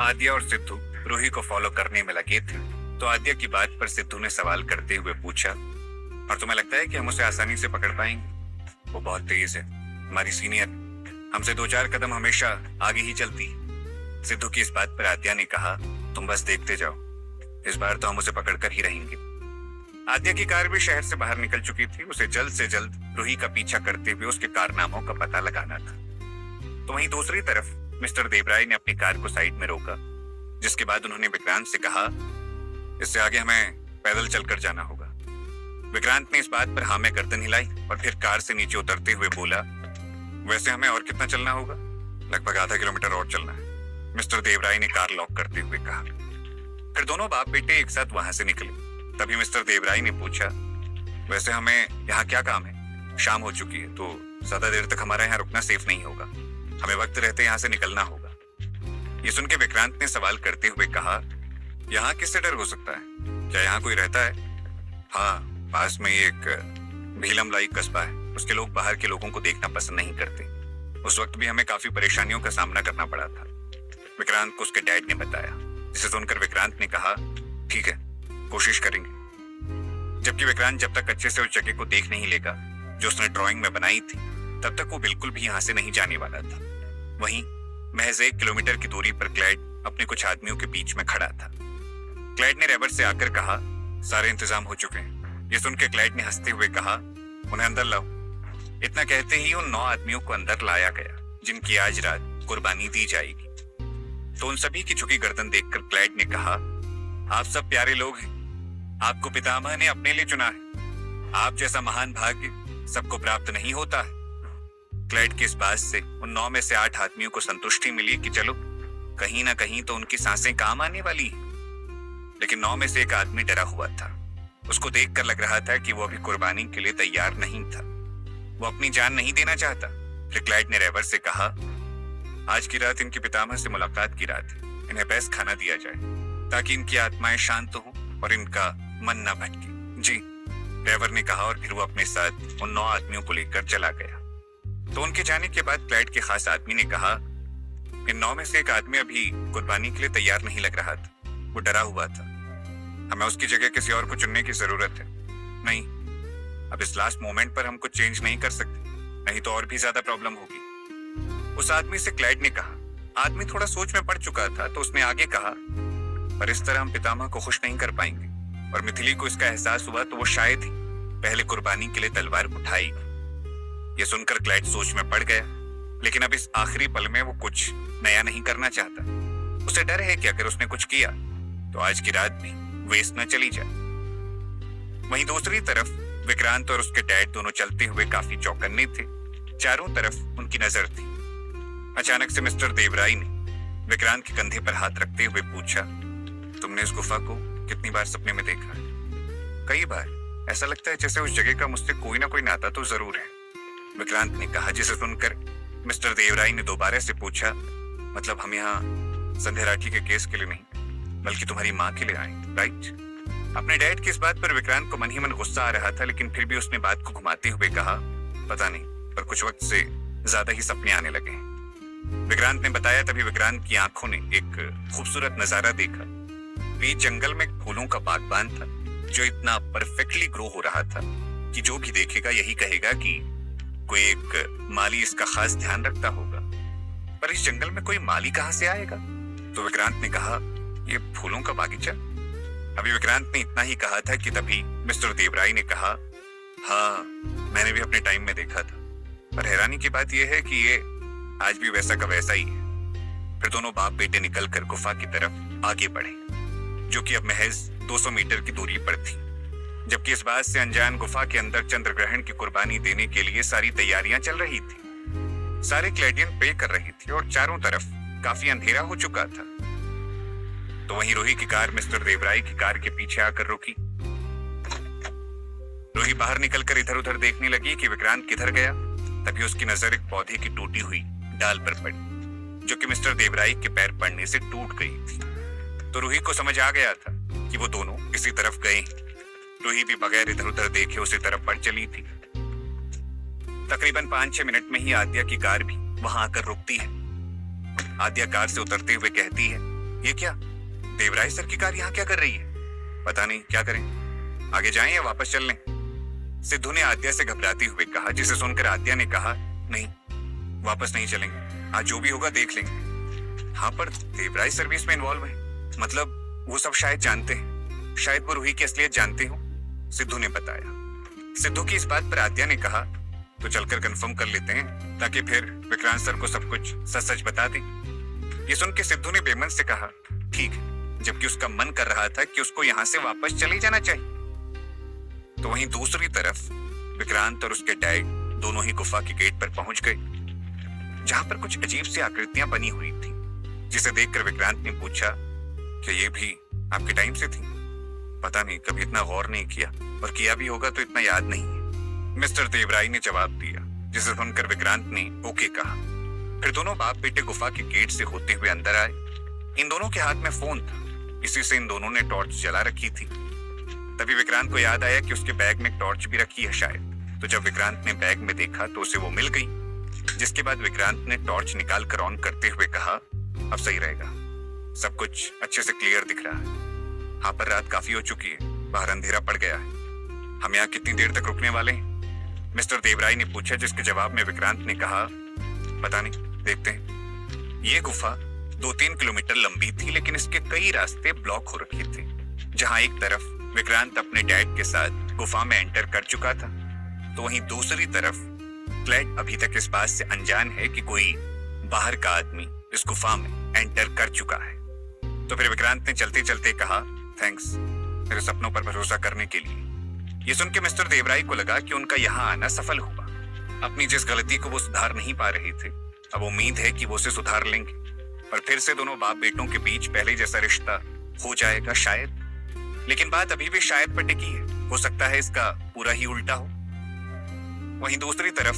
आद्या और सिद्धू रूही को फॉलो करने में लगे थे, तो आद्या की बात पर सिद्धू ने सवाल करते हुए पूछा, और तुम्हें लगता है कि हम उसे आसानी से पकड़ पाएंगे? वो बहुत तेज है, हमारी सीनियर, हमसे 2-4 कदम हमेशा आगे ही चलती है। सिद्धू की इस बात पर आद्या ने कहा, तुम बस देखते जाओ, इस बार तो हम उसे पकड़कर ही रहेंगे। आद्या की कार भी शहर से बाहर निकल चुकी थी। उसे जल्द से जल्द रूही का पीछा करते हुए उसके कारनामों का पता लगाना था। तो वहीं दूसरी तरफ मिस्टर देवराय ने अपनी कार को साइड में रोका, जिसके बाद उन्होंने विक्रांत से कहा, इससे आगे हमें पैदल चलकर जाना होगा। विक्रांत ने इस बात पर हाँ में गर्दन हिलाई और फिर कार से नीचे उतरते हुए बोला, वैसे हमें और कितना चलना होगा? लगभग आधा किलोमीटर और चलना है, मिस्टर देवराय ने कार लॉक करते हुए कहा। फिर दोनों बाप बेटे एक साथ वहां से निकले। तभी मिस्टर देवराय ने पूछा, वैसे हमें यहाँ क्या काम है? शाम हो चुकी है, तो ज्यादा देर तक हमारा यहाँ रुकना सेफ नहीं होगा, हमें वक्त रहते यहाँ से निकलना होगा। ये सुन के विक्रांत ने सवाल करते हुए कहा, यहाँ किससे डर हो सकता है? क्या यहाँ कोई रहता है? हाँ, पास में एक भीलमलाई कस्बा है, उसके लोग बाहर के लोगों को देखना पसंद नहीं करते। उस वक्त भी हमें काफी परेशानियों का सामना करना पड़ा था, विक्रांत को उसके डैड ने बताया। जिसे सुनकर विक्रांत ने कहा, ठीक है, कोशिश करेंगे। जबकि विक्रांत जब तक अच्छे से उस जगह को देख नहीं लेगा जो उसने ड्राइंग में बनाई थी, तब तक वो बिल्कुल भी यहाँ से नहीं जाने वाला था। वहीं महज 1 किलोमीटर की दूरी पर क्लाइड अपने कुछ आदमियों के बीच में खड़ा था। क्लाइड ने रेवर से आकर कहा, सारे इंतजाम हो चुके हैं। ये सुन के क्लाइड ने हंसते हुए कहा, उन्हें अंदर लाओ। इतना कहते ही उन 9 आदमियों को अंदर लाया गया, जिनकी आज रात कुर्बानी दी जाएगी। तो उन सभी की झुकी गर्दन देखकर क्लाइड ने कहा, आप सब प्यारे लोग हैं, आपको पितामह ने अपने लिए चुना है। आप जैसा महान भाग्य सबको प्राप्त नहीं होता है। क्लाइड की इस बात से उन 9 में से 8 आदमियों को संतुष्टि मिली कि चलो, कहीं ना कहीं तो उनकी सांसें काम आने वाली है। लेकिन 9 में से एक आदमी डरा हुआ था। उसको देखकर लग रहा था कि वो अभी कुर्बानी के लिए तैयार नहीं था। वो अपनी जान नहीं देना चाहता। फिर क्लाइड ने रेवर से कहा, आज की रात इनके पितामह से मुलाकात की रात है, इन्हें बेस्ट खाना दिया जाए ताकि इनकी आत्माएं शांत हो और इनका मन न भटके। जी, रेवर ने कहा, और फिर वो अपने साथ उन 9 आदमियों को लेकर चला गया। तो उनके जाने के बाद क्लाइड के खास आदमी ने कहा, इन 9 में से एक आदमी अभी कुर्बानी के लिए तैयार नहीं लग रहा था, वो डरा हुआ था। हमें उसकी जगह किसी और को चुनने की जरूरत है। नहीं, अब इस लास्ट मोमेंट पर हम कुछ चेंज नहीं कर सकते, नहीं तो और भी ज्यादा प्रॉब्लम होगी। उस आदमी से क्लाइड ने कहा। आदमी थोड़ा सोच में पड़ चुका था, तो उसने आगे कहा, पर इस तरह हम पितामह को खुश नहीं कर पाएंगे, और मिथिली को इसका एहसास हुआ तो वो शायद ही पहले कुर्बानी के लिए तलवार उठाएगी। ये सुनकर क्लाइड सोच में पड़ गया, लेकिन अब इस आखिरी पल में वो कुछ नया नहीं करना चाहता। उसे डर है कि अगर उसने कुछ किया तो आज की रात भी वेस्ट न चली जाए। वहीं दूसरी तरफ विक्रांत और उसके डैड दोनों चलते हुए काफी चौकन्ने थे। चारों तरफ उनकी नजर थी। अचानक से मिस्टर देवराय ने विक्रांत के कंधे पर हाथ रखते हुए पूछा, तुमने इस गुफा को कितनी बार सपने में देखा है? कई बार। ऐसा लगता है जैसे उस जगह का मुझसे कोई ना कोई नाता तो जरूर है, विक्रांत ने कहा। जिसे सुनकर मिस्टर देवराय ने दोबारा से पूछा, मतलब हम यहाँ संध्या राठी के केस के लिए नहीं, बल्कि तुम्हारी माँ के लिए आए, राइट? अपने डैड की इस बात पर विक्रांत को मन ही मन गुस्सा आ रहा था, लेकिन फिर भी उसने बात को घुमाते हुए कहा, पता नहीं, पर कुछ वक्त से ज्यादा ही सपने आने लगे हैं। विक्रांत ने बताया। तभी विक्रांत की आंखों ने एक खूबसूरत नजारा देखा। बीच जंगल में फूलों का बागबान था, जो इतना परफेक्टली ग्रो हो रहा था कि जो भी देखेगा यही कहेगा कि कोई एक माली इसका खास ध्यान रखता होगा। पर इस जंगल में कोई माली कहां से आएगा? तो विक्रांत ने कहा, ये फूलों का बागीचा? अभी विक्रांत ने इतना ही कहा था कि तभी मिस्टर देवराय ने कहा, हाँ, मैंने भी अपने टाइम में देखा था, पर हैरानी की बात यह है कि ये आज भी वैसा का वैसा ही है। फिर दोनों बाप बेटे निकलकर गुफा की तरफ आगे बढ़े, जो कि अब महज 200 मीटर की दूरी पर थी। जबकि इस बात से अनजान गुफा के अंदर चंद्र ग्रहण की कुर्बानी देने के लिए सारी तैयारियां चल रही थी। सारे क्लेडियन प्रे कर रही थी और चारों तरफ काफी अंधेरा हो चुका था। तो वहीं रूही की कार मिस्टर देवराय की कार के पीछे आकर रुकी। रूही बाहर निकलकर इधर उधर देखने लगी कि विक्रांत किधर गया। तभी उसकी नजर एक पौधे की टूटी हुई डाल पर पड़ी, जो कि मिस्टर देवराय के पैर पड़ने से टूट गई थी। तो रूही को समझ आ गया था कि वो दोनों इसी तरफ गए। रूही भी बगैर इधर उधर देखे उसी तरफ बढ़ चली थी। तकरीबन 5-6 मिनट में ही आद्या की कार भी वहां आकर रुकती है। आद्या कार से उतरते हुए कहती है, ये क्या, देवराय सर की कार यहाँ क्या कर रही है? पता नहीं क्या करें, आगे जाएं या वापस चल लें? सिद्धू ने आद्या से घबराते हुए कहा, जिसे सुनकर आद्या ने कहा, नहीं, वापस नहीं चलेंगे, आज जो भी होगा देख लेंगे। हाँ, पर देवराय सर्विस में इन्वॉल्व है, मतलब वो सब शायद जानते हैं, शायद वो रूही की असलियत जानते हो, सिद्धू ने बताया। सिद्धू की इस बात पर आद्या ने कहा, तो चलकर कंफर्म कर लेते हैं ताकि फिर विक्रांत सर को सब कुछ सच सच बता दें। ये सुन के सिद्धू ने बेमन से कहा, ठीक है, जबकि उसका मन कर रहा था कि उसको यहाँ से वापस चले जाना चाहिए। तो वहीं दूसरी तरफ विक्रांत और उसके डैड दोनों ही गुफा के गेट पर पहुंच गए, जहां पर कुछ अजीब सी आकृतियां बनी हुई थी, जिसे देखकर विक्रांत ने पूछा, क्या ये भी आपके टाइम से थी? पता नहीं, कभी इतना गौर नहीं किया, और किया भी होगा तो इतना याद नहीं है, मिस्टर देवराय ने जवाब दिया, जिसे सुनकर विक्रांत ने ओके कहा। फिर दोनों बाप बेटे गुफा के गेट से होते हुए अंदर आए। इन दोनों के हाथ में फोन था, इसी से इन दोनों ने टॉर्च जला रखी थी। तभी विक्रांत को याद आया कि उसके बैग में टॉर्च भी रखी है शायद। तो जब विक्रांत ने बैग में देखा तो उसे वो मिल गई, जिसके बाद विक्रांत ने टॉर्च निकाल कर ऑन करते हुए कहा, अब सही रहेगा, सब कुछ अच्छे से क्लियर दिख रहा है। हाँ, पर रात काफी हो चुकी है, बाहर अंधेरा पड़ गया है, हम यहाँ कितनी देर तक रुकने वाले हैं? मिस्टर देवराय ने पूछा, जिसके जवाब में विक्रांत ने कहा, पता नहीं, देखते हैं। ये गुफा 2-3 किलोमीटर लंबी थी, लेकिन इसके कई रास्ते ब्लॉक हो रखे थे। जहां एक तरफ विक्रांत अपने डैड के साथ गुफा में एंटर कर चुका था, तो वहीं दूसरी तरफ क्लैड अभी तक इस बात से अनजान है कि कोई बाहर का आदमी इस गुफा में एंटर कर चुका है। तो फिर विक्रांत ने चलते चलते कहा, थैंक्स मेरे सपनों पर भरोसा करने के लिए। ये सुन के मिस्टर देवराय को लगा कि उनका यहाँ आना सफल हुआ। अपनी जिस गलती को वो सुधार नहीं पा रहे थे, अब उम्मीद है कि वो उसे सुधार लेंगे और फिर से दोनों बाप बेटों के बीच पहले जैसा रिश्ता हो जाएगा शायद। लेकिन बात अभी भी शायद पर टिकी है, हो सकता है इसका पूरा ही उल्टा हो। वहीं दूसरी तरफ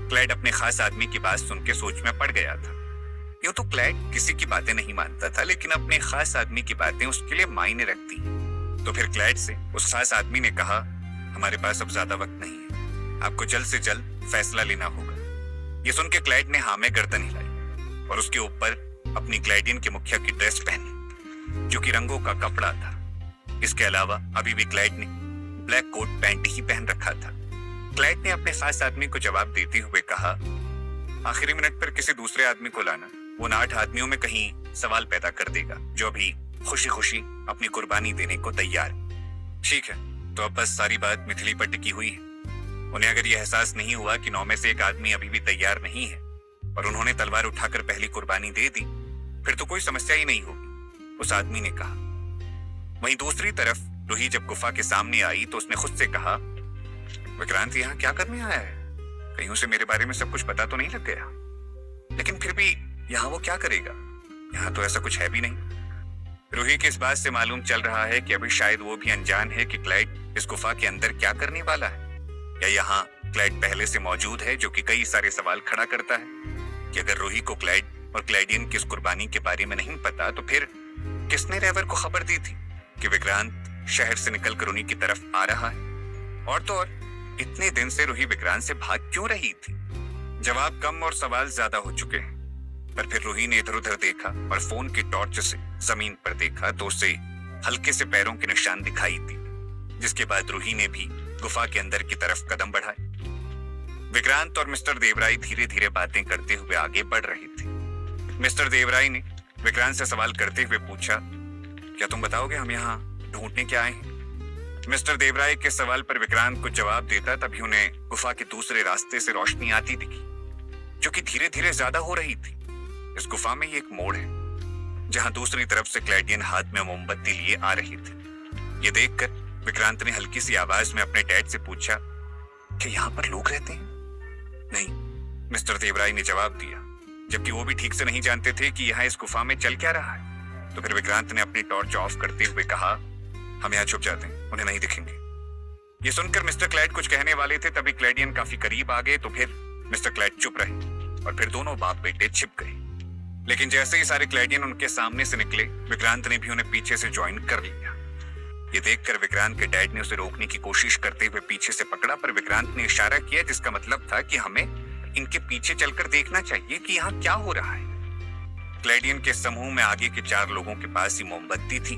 क्लैड अपने खास आदमी की बात सुन के सोच में पड़ गया था। यूं तो क्लैड किसी की बातें नहीं मानता था, लेकिन अपने खास आदमी की बातें उसके लिए मायने रखती हैं। तो फिर क्लैड से उस खास आदमी ने कहा, हमारे पास अब ज्यादा वक्त नहीं है, आपको जल्द से जल्द फैसला लेना होगा। ये सुन के क्लैड ने हाँ में गर्दन हिलाई और उसके ऊपर अपनी ग्लैडियन के मुखिया की ड्रेस पहनी, जो कि रंगों का कपड़ा था। इसके अलावा अभी भी क्लैड ने ब्लैक कोट पैंट ही पहन रखा था। क्लैड ने अपने खास आदमी को जवाब देते हुए कहा, आखिरी मिनट पर किसी दूसरे आदमी को लाना वो 8 आदमियों में कहीं सवाल पैदा कर देगा, जो अभी खुशी खुशी अपनी कुर्बानी देने को तैयार है। ठीक है, तो अब बस सारी बात मिथिली पर टिकी हुई है। उन्हें अगर यह एहसास नहीं हुआ कि 9 में से एक आदमी अभी भी तैयार नहीं है और उन्होंने तलवार उठाकर पहली कुर्बानी दे दी, फिर तो कोई समस्या ही नहीं होगी, उस आदमी ने कहा। वहीं दूसरी तरफ रूही जब गुफा के सामने आई तो उसने खुद से कहा, विक्रांत यहाँ क्या करने आया है? कहीं उसे मेरे बारे में सब कुछ पता तो नहीं लग गया? लेकिन फिर भी यहाँ वो क्या करेगा? यहाँ तो ऐसा कुछ है भी नहीं। रूही की इस बात से मालूम चल रहा है कि अभी शायद वो भी अनजान है कि क्लाइड इस गुफा के अंदर क्या करने वाला है, या यहाँ क्लाइड पहले से मौजूद है, जो कि कई सारे सवाल खड़ा करता है कि अगर रूही को क्लाइड और क्लाइडियन की इस कुर्बानी के बारे में नहीं पता तो फिर किसने रेवर को खबर दी थी कि विक्रांत शहर से निकलकर उन्हीं की तरफ आ रहा है? और तो और इतने दिन से रूही विक्रांत से भाग क्यों रही थी? जवाब कम और सवाल ज्यादा हो चुके हैं। पर फिर रूही ने इधर उधर देखा और फोन की टॉर्च से जमीन पर देखा तो उसे हल्के से पैरों के निशान दिखाई दी, जिसके बाद रूही ने भी गुफा के अंदर की तरफ कदम बढ़ाए। विक्रांत और मिस्टर देवराय धीरे धीरे बातें करते हुए आगे बढ़ रहे थे। मिस्टर देवराय ने विक्रांत से सवाल करते हुए पूछा, क्या तुम बताओगे हम यहाँ ढूंढने क्या आए हैं? मिस्टर देवराय के सवाल पर विक्रांत को जवाब देता तभी उन्हें गुफा के दूसरे रास्ते से रोशनी आती दिखी, जो कि धीरे धीरे ज्यादा हो रही थी। इस गुफा में एक मोड़ है जहां दूसरी तरफ से क्लैडियन हाथ में मोमबत्ती लिए आ रही थी। ये देखकर विक्रांत ने हल्की सी आवाज में अपने डैड से पूछा, क्या यहाँ पर लोग रहते हैं? नहीं, मिस्टर देवराय ने जवाब दिया, जबकि वो भी ठीक से नहीं जानते थे कि यहाँ इस गुफा में चल क्या रहा है। तो फिर विक्रांत ने अपनी टॉर्च ऑफ करते हुए कहा, हम यहाँ छुप जाते हैं, उन्हें नहीं दिखेंगे। ये सुनकर मिस्टर क्लैड कुछ कहने वाले थे, तभी क्लैडियन काफी करीब आ गए। तो फिर मिस्टर क्लैड चुप रहे और फिर दोनों बाप बेटे छिप गए। लेकिन जैसे ही सारे क्लैडियन उनके सामने से निकले, विक्रांत ने भी उन्हें पीछे से ज्वाइन कर लिया। ये देखकर विक्रांत के डैड ने उसे रोकने की कोशिश करते हुए पीछे से पकड़ा, पर विक्रांत ने इशारा किया, जिसका मतलब था कि हमें इनके पीछे चलकर देखना चाहिए कि यहाँ क्या हो रहा है। क्लैडियन के समूह में आगे के 4 लोगों के पास ही मोमबत्ती थी।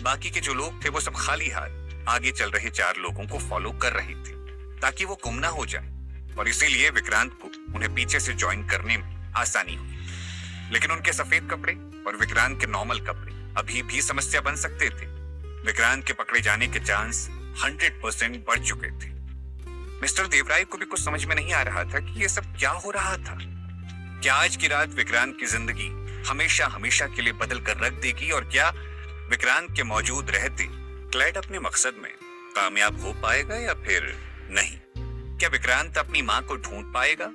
बाकी के जो लोग थे वो सब खाली हाथ आगे चल रहे 4 लोगों को फॉलो कर रहे थे ताकि वो गुम ना हो जाए, और इसीलिए विक्रांत को उन्हें पीछे से ज्वाइन करने में आसानी हुई। लेकिन उनके सफेद कपड़े और विक्रांत के नॉर्मल कपड़े अभी भी समस्या बन सकते थे। विक्रांत के पकड़े जाने के चांस 100% बढ़ चुके थे। मिस्टर देवराय को भी कुछ समझ में नहीं आ रहा था कि ये सब क्या हो रहा था। क्या आज की रात विक्रांत की जिंदगी हमेशा हमेशा के लिए बदल कर रख देगी, और क्या विक्रांत के मौजूद रहते क्लैड अपने मकसद में कामयाब हो पाएगा या फिर नहीं? क्या विक्रांत अपनी मां को ढूंढ पाएगा